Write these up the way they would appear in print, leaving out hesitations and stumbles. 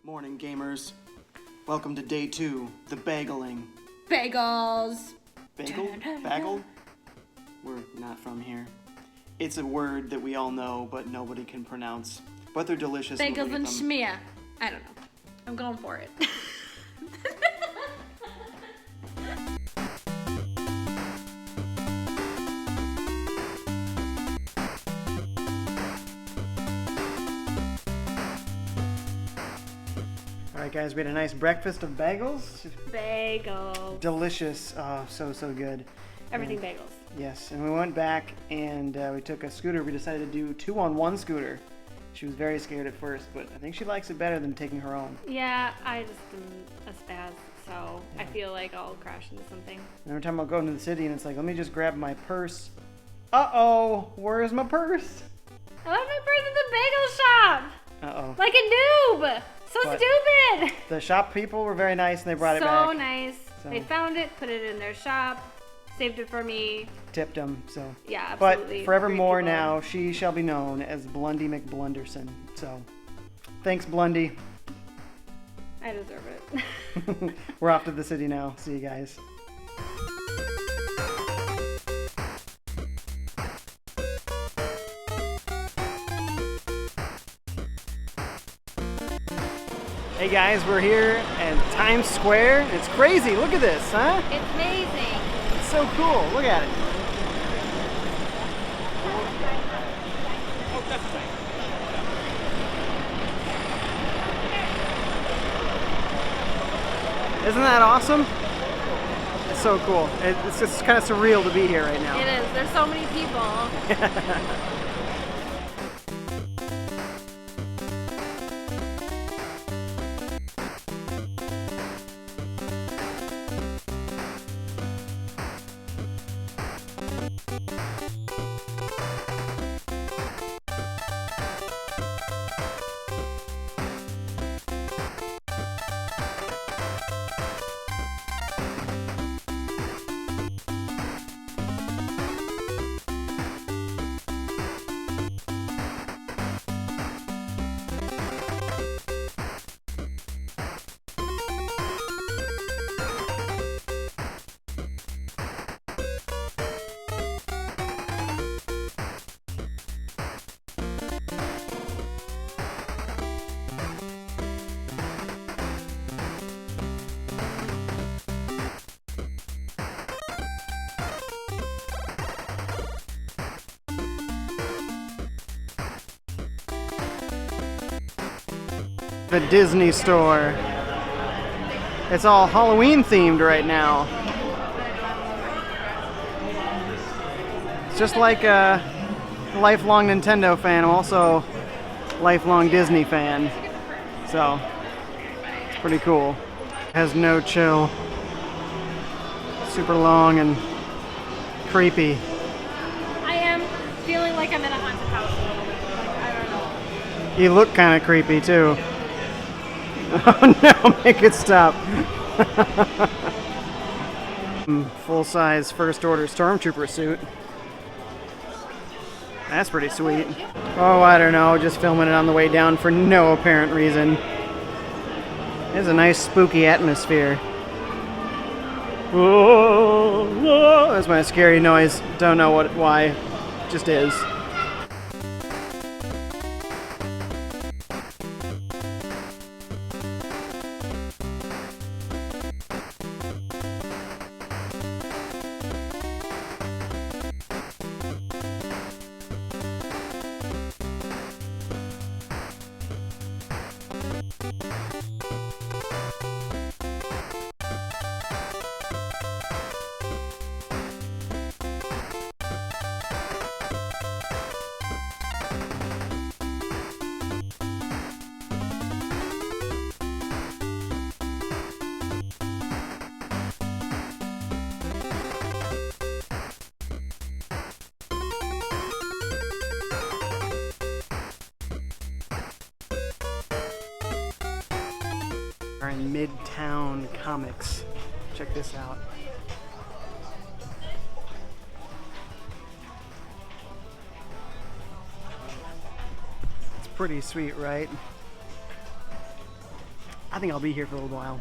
Morning, gamers. Welcome to day 2, the bageling. Bagels. Bagel? Bagel? We're not from here. It's a word that we all know, but nobody can pronounce. But they're delicious. Bagels and schmear. I don't know. I'm going for it. Alright guys, we had a nice breakfast of bagels. Bagels. Delicious. Oh, so good. Everything bagels. Yes, and we went back and we took a scooter. We decided to do 2-on-1 scooter. She was very scared at first, but I think she likes it better than taking her own. Yeah, I just am a spaz, so yeah. I feel like I'll crash into something. And every time I'll go into the city and it's like, let me just grab my purse. Uh-oh, where's my purse? I left my purse at the bagel shop! Uh-oh. Like a noob! So But stupid! The shop people were very nice and they brought it back. So nice. So. They found it, put it in their shop, saved it for me. Tipped them, so. Yeah, absolutely. But forevermore now, she shall be known as Blondie McBlunderson. So, thanks, Blondie. I deserve it. We're off to the city now. See you guys. Hey guys, we're here at Times Square. It's crazy. Look at this, huh? It's amazing. It's so cool. Look at it. Isn't that awesome? It's so cool. It's just kind of surreal to be here right now. It is. There's so many people. The Disney store. It's all Halloween themed right now. It's just like a lifelong Nintendo fan. I'm also a lifelong Disney fan. So, it's pretty cool. Has no chill. Super long and creepy. I am feeling like I'm in a haunted house a little bit. Like, I don't know. You look kind of creepy too. Oh no, make it stop. Full-size First Order Stormtrooper suit. That's pretty sweet. Oh, I don't know, just filming it on the way down for no apparent reason. There's a nice spooky atmosphere. Whoa, whoa. That's my scary noise. Don't know why. Just is. Are in Midtown Comics. Check this out. It's pretty sweet, right? I think I'll be here for a little while.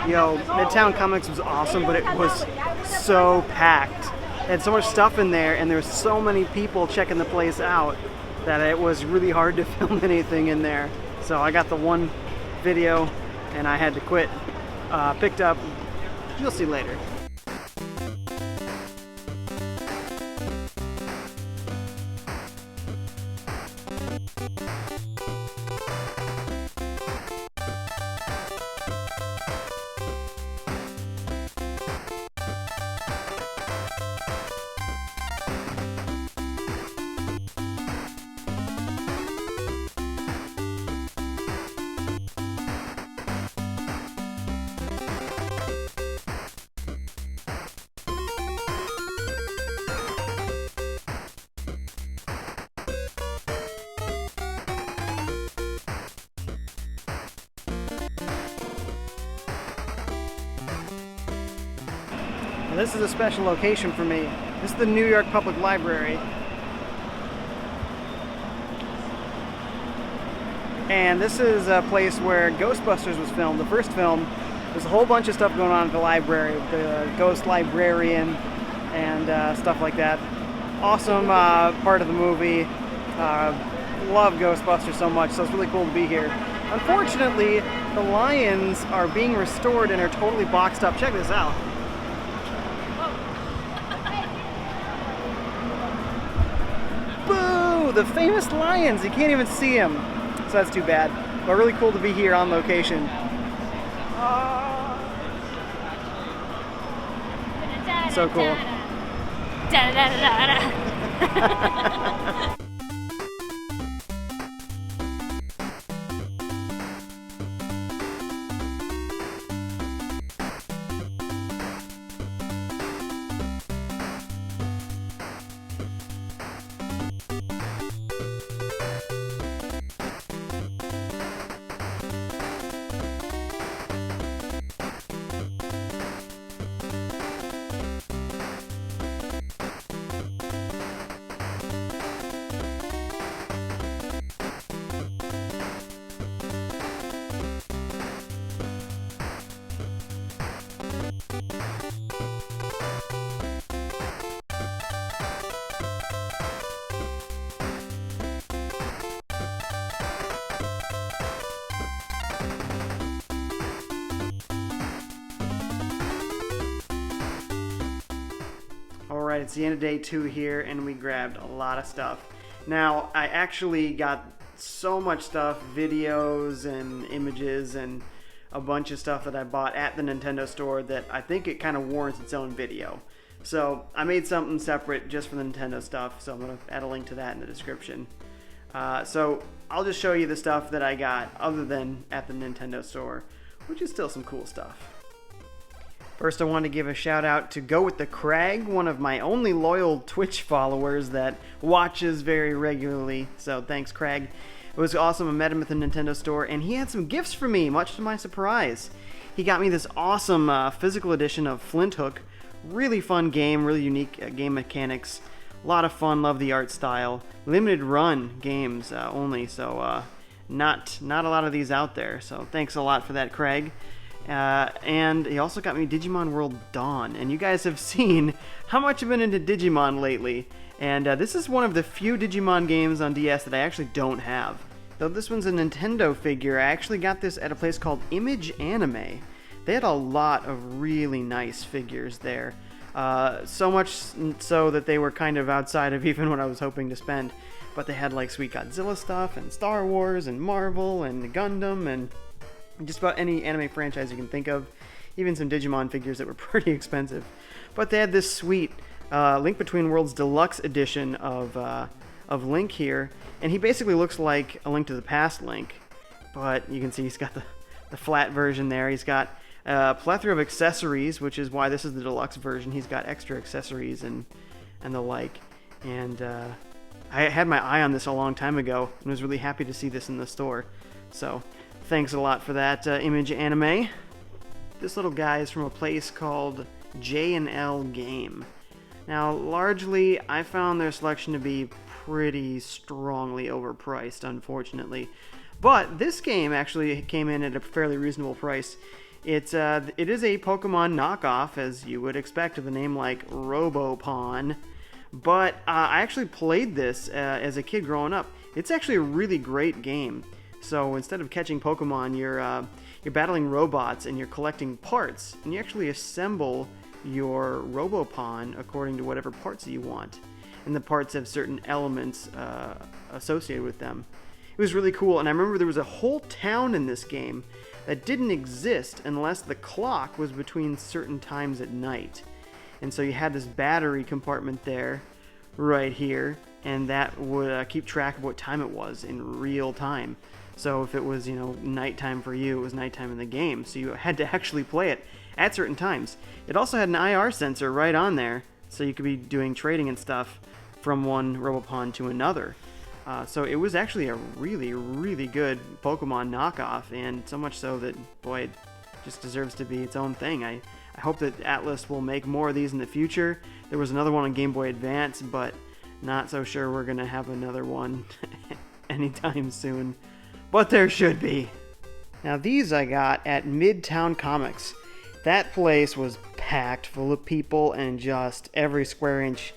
Yo, Midtown Comics was awesome, but it was so packed. It had so much stuff in there, and there were so many people checking the place out that it was really hard to film anything in there. So I got the one video, and I had to quit. Picked up. You'll see later. This is a special location for me. This is the New York Public Library. And this is a place where Ghostbusters was filmed, the first film. There's a whole bunch of stuff going on at the library, the ghost librarian and stuff like that. Awesome part of the movie. Love Ghostbusters so much, so it's really cool to be here. Unfortunately, the lions are being restored and are totally boxed up. Check this out. The famous lions, you can't even see them, so that's too bad, but really cool to be here on location. So cool. Alright, it's the end of day 2 here, and we grabbed a lot of stuff. Now, I actually got so much stuff, videos and images and a bunch of stuff that I bought at the Nintendo store that I think it kind of warrants its own video. So, I made something separate just for the Nintendo stuff, so I'm going to add a link to that in the description. So, I'll just show you the stuff that I got other than at the Nintendo store, which is still some cool stuff. First, I want to give a shout out to Go With The Crag, one of my only loyal Twitch followers that watches very regularly. So thanks, Crag. It was awesome. I met him at the Nintendo store, and he had some gifts for me, much to my surprise. He got me this awesome physical edition of Flint Hook. Really fun game, really unique game mechanics. A lot of fun, love the art style. Limited run games only, so not a lot of these out there. So thanks a lot for that, Craig. And he also got me Digimon World Dawn, and you guys have seen how much I've been into Digimon lately, and this is one of the few Digimon games on DS that I actually don't have. Though this one's a Nintendo figure, I actually got this at a place called Image Anime. They had a lot of really nice figures there, so much so that they were kind of outside of even what I was hoping to spend, but they had like sweet Godzilla stuff, and Star Wars, and Marvel, and Gundam, and just about any anime franchise you can think of, even some Digimon figures that were pretty expensive. But they had this sweet Link Between Worlds Deluxe edition of Link here, and he basically looks like a Link to the Past Link, but you can see he's got the flat version there. He's got a plethora of accessories, which is why this is the deluxe version. He's got extra accessories and the like, and I had my eye on this a long time ago and was really happy to see this in the store, so thanks a lot for that, Image Anime. This little guy is from a place called J&L Game. Now, largely, I found their selection to be pretty strongly overpriced, unfortunately. But this game actually came in at a fairly reasonable price. It is a Pokemon knockoff, as you would expect with a name like Robopon. But I actually played this as a kid growing up. It's actually a really great game. So instead of catching Pokemon, you're battling robots and you're collecting parts, and you actually assemble your Robopon according to whatever parts that you want. And the parts have certain elements associated with them. It was really cool, and I remember there was a whole town in this game that didn't exist unless the clock was between certain times at night. And so you had this battery compartment there, right here, and that would keep track of what time it was in real time. So if it was, nighttime for you, it was nighttime in the game. So you had to actually play it at certain times. It also had an IR sensor right on there, so you could be doing trading and stuff from one Robopon to another. So it was actually a really, really good Pokemon knockoff, and so much so that, boy, it just deserves to be its own thing. I hope that Atlas will make more of these in the future. There was another one on Game Boy Advance, but not so sure we're going to have another one anytime soon. But there should be. Now these I got at Midtown Comics. That place was packed full of people and just every square inch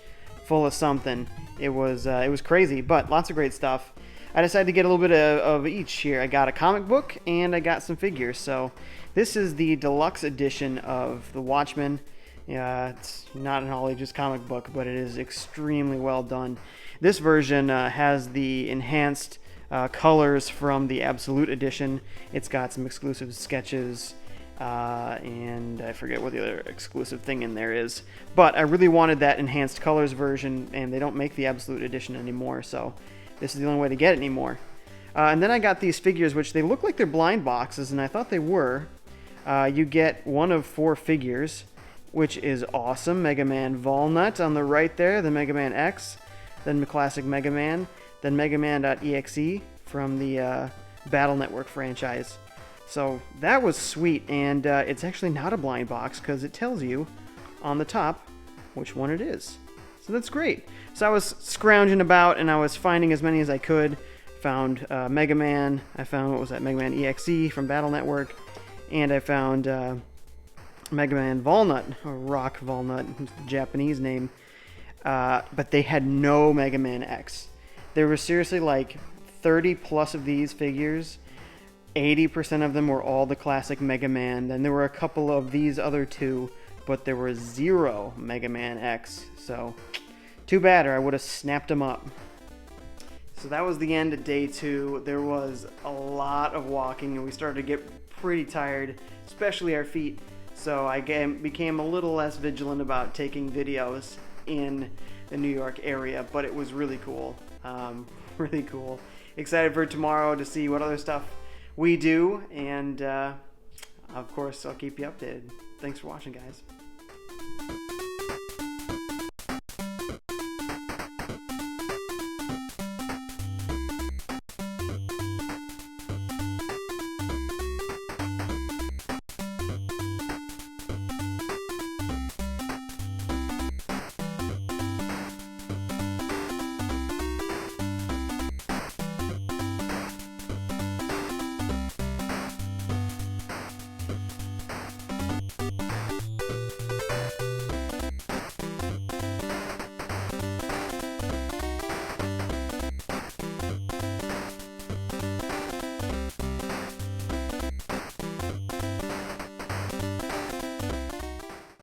full of something. It was crazy, but lots of great stuff. I decided to get a little bit of each here. I got a comic book and I got some figures. So this is the deluxe edition of The Watchmen. It's not an all ages comic book, but it is extremely well done. This version has the enhanced colors from the Absolute Edition. It's got some exclusive sketches, and I forget what the other exclusive thing in there is. But I really wanted that enhanced colors version, and they don't make the Absolute Edition anymore, so this is the only way to get it anymore. And then I got these figures, which they look like they're blind boxes, and I thought they were. You get one of 4 figures, which is awesome. Mega Man Walnut on the right there, then Mega Man X, then the classic Mega Man, then Mega Man.exe from the Battle Network franchise. So that was sweet, and it's actually not a blind box because it tells you on the top which one it is. So that's great. So I was scrounging about and I was finding as many as I could. Found Mega Man. I found, Mega Man EXE from Battle Network. And I found Mega Man Walnut, or Rock Walnut, Japanese name. But they had no Mega Man X. There were seriously like 30 plus of these figures. 80% of them were all the classic Mega Man. Then there were a couple of these other two, but there were 0 Mega Man X. So, too bad, or I would have snapped them up. So that was the end of day 2. There was a lot of walking, and we started to get pretty tired, especially our feet. So I became a little less vigilant about taking videos in the New York area, but it was really cool. Really cool. Excited for tomorrow to see what other stuff we do, and of course I'll keep you updated. Thanks for watching, guys.